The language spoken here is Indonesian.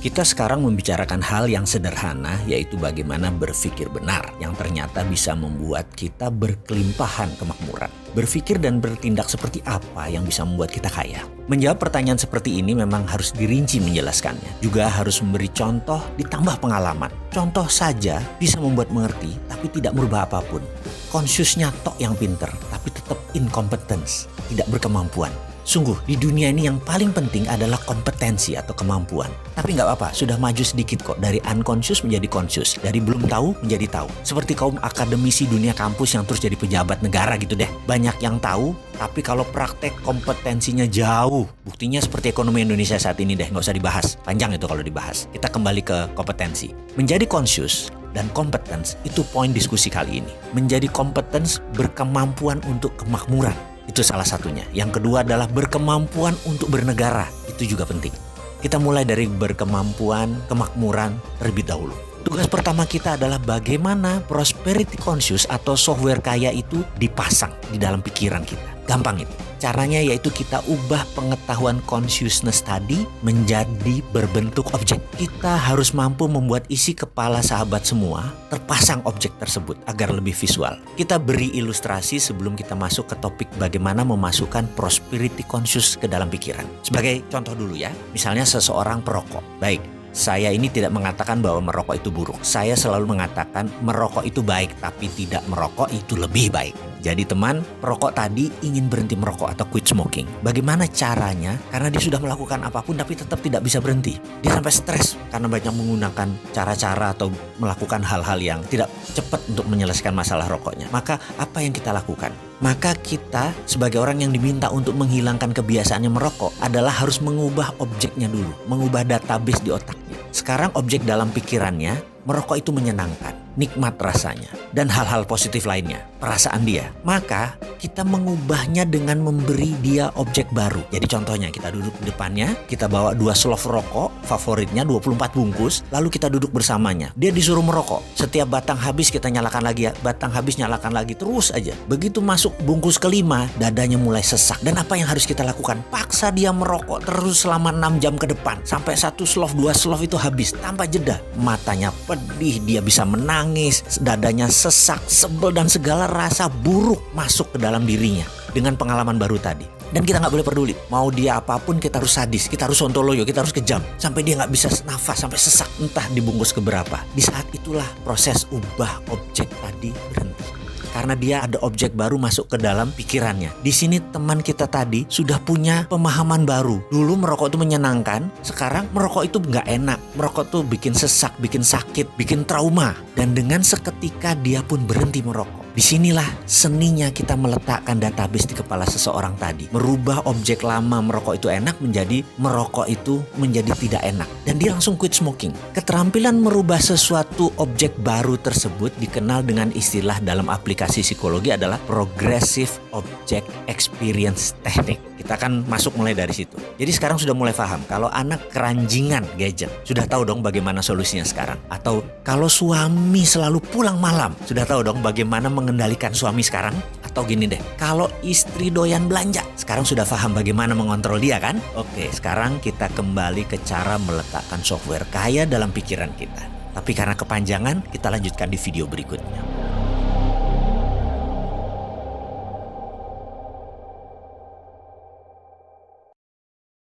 Kita sekarang membicarakan hal yang sederhana, yaitu bagaimana berpikir benar, yang ternyata bisa membuat kita berkelimpahan kemakmuran. Berpikir dan bertindak seperti apa yang bisa membuat kita kaya? Menjawab pertanyaan seperti ini memang harus dirinci menjelaskannya. Juga harus memberi contoh ditambah pengalaman. Contoh saja bisa membuat mengerti, tapi tidak merubah apapun. Konsiusnya tok yang pinter, tapi tetap incompetence, tidak berkemampuan. Sungguh, di dunia ini yang paling penting adalah kompetensi atau kemampuan. Tapi nggak apa-apa, sudah maju sedikit kok. Dari unconscious menjadi conscious. Dari belum tahu menjadi tahu. Seperti kaum akademisi dunia kampus yang terus jadi pejabat negara gitu deh. Banyak yang tahu, tapi kalau praktek kompetensinya jauh. Buktinya seperti ekonomi Indonesia saat ini deh, nggak usah dibahas. Panjang itu kalau dibahas. Kita kembali ke kompetensi. Menjadi conscious dan competence itu poin diskusi kali ini. Menjadi competence berkemampuan untuk kemakmuran. Itu salah satunya. Yang kedua adalah berkemampuan untuk bernegara. Itu juga penting. Kita mulai dari berkemampuan, kemakmuran terlebih dahulu. Tugas pertama kita adalah bagaimana prosperity conscious atau software kaya itu dipasang di dalam pikiran kita. Gampang itu. Caranya yaitu kita ubah pengetahuan consciousness tadi menjadi berbentuk objek. Kita harus mampu membuat isi kepala sahabat semua terpasang objek tersebut agar lebih visual. Kita beri ilustrasi sebelum kita masuk ke topik bagaimana memasukkan prosperity conscious ke dalam pikiran. Sebagai contoh dulu ya, misalnya seseorang perokok. Baik, saya ini tidak mengatakan bahwa merokok itu buruk. Saya selalu mengatakan merokok itu baik, tapi tidak merokok itu lebih baik. Jadi teman, perokok tadi ingin berhenti merokok atau quit smoking. Bagaimana caranya? Karena dia sudah melakukan apapun tapi tetap tidak bisa berhenti. Dia sampai stres karena banyak menggunakan cara-cara atau melakukan hal-hal yang tidak cepat untuk menyelesaikan masalah rokoknya. Maka apa yang kita lakukan? Maka kita sebagai orang yang diminta untuk menghilangkan kebiasaannya merokok adalah harus mengubah objeknya dulu. Mengubah database di otaknya. Sekarang objek dalam pikirannya, merokok itu menyenangkan, nikmat rasanya, dan hal-hal positif lainnya, perasaan dia. Maka kita mengubahnya dengan memberi dia objek baru. Jadi contohnya kita duduk di depannya, kita bawa 2 slof rokok, favoritnya 24 bungkus, lalu kita duduk bersamanya. Dia disuruh merokok. Setiap batang habis kita nyalakan lagi, batang habis nyalakan lagi, terus aja. Begitu masuk bungkus kelima, dadanya mulai sesak. Dan apa yang harus kita lakukan? Paksa dia merokok terus selama 6 jam ke depan. Sampai 1 slof, 2 slof itu habis tanpa jeda. Matanya pedih, dia bisa menangis, dadanya sesak, sebel dan segala rasa buruk masuk ke dalam dirinya dengan pengalaman baru tadi. Dan kita nggak boleh peduli, mau dia apapun kita harus sadis, kita harus sontoloyo, kita harus kejam sampai dia nggak bisa nafas, sampai sesak entah dibungkus keberapa. Di saat itulah proses ubah objek tadi berhenti. Karena dia ada objek baru masuk ke dalam pikirannya. Di sini teman kita tadi sudah punya pemahaman baru. Dulu merokok itu menyenangkan, sekarang merokok itu nggak enak. Merokok tuh bikin sesak, bikin sakit, bikin trauma. Dan dengan seketika dia pun berhenti merokok. Disinilah seninya kita meletakkan database di kepala seseorang tadi. Merubah objek lama merokok itu enak menjadi merokok itu menjadi tidak enak. Dan dia langsung quit smoking. Keterampilan merubah sesuatu objek baru tersebut dikenal dengan istilah dalam aplikasi psikologi adalah Progressive Object Experience Technique. Kita akan masuk mulai dari situ. Jadi sekarang sudah mulai paham kalau anak keranjingan gadget. Sudah tahu dong bagaimana solusinya sekarang. Atau kalau suami selalu pulang malam. Sudah tahu dong bagaimana mengendalikan suami sekarang. Atau gini deh, kalau istri doyan belanja. Sekarang sudah paham bagaimana mengontrol dia kan? Oke, sekarang kita kembali ke cara meletakkan software kaya dalam pikiran kita. Tapi karena kepanjangan, kita lanjutkan di video berikutnya.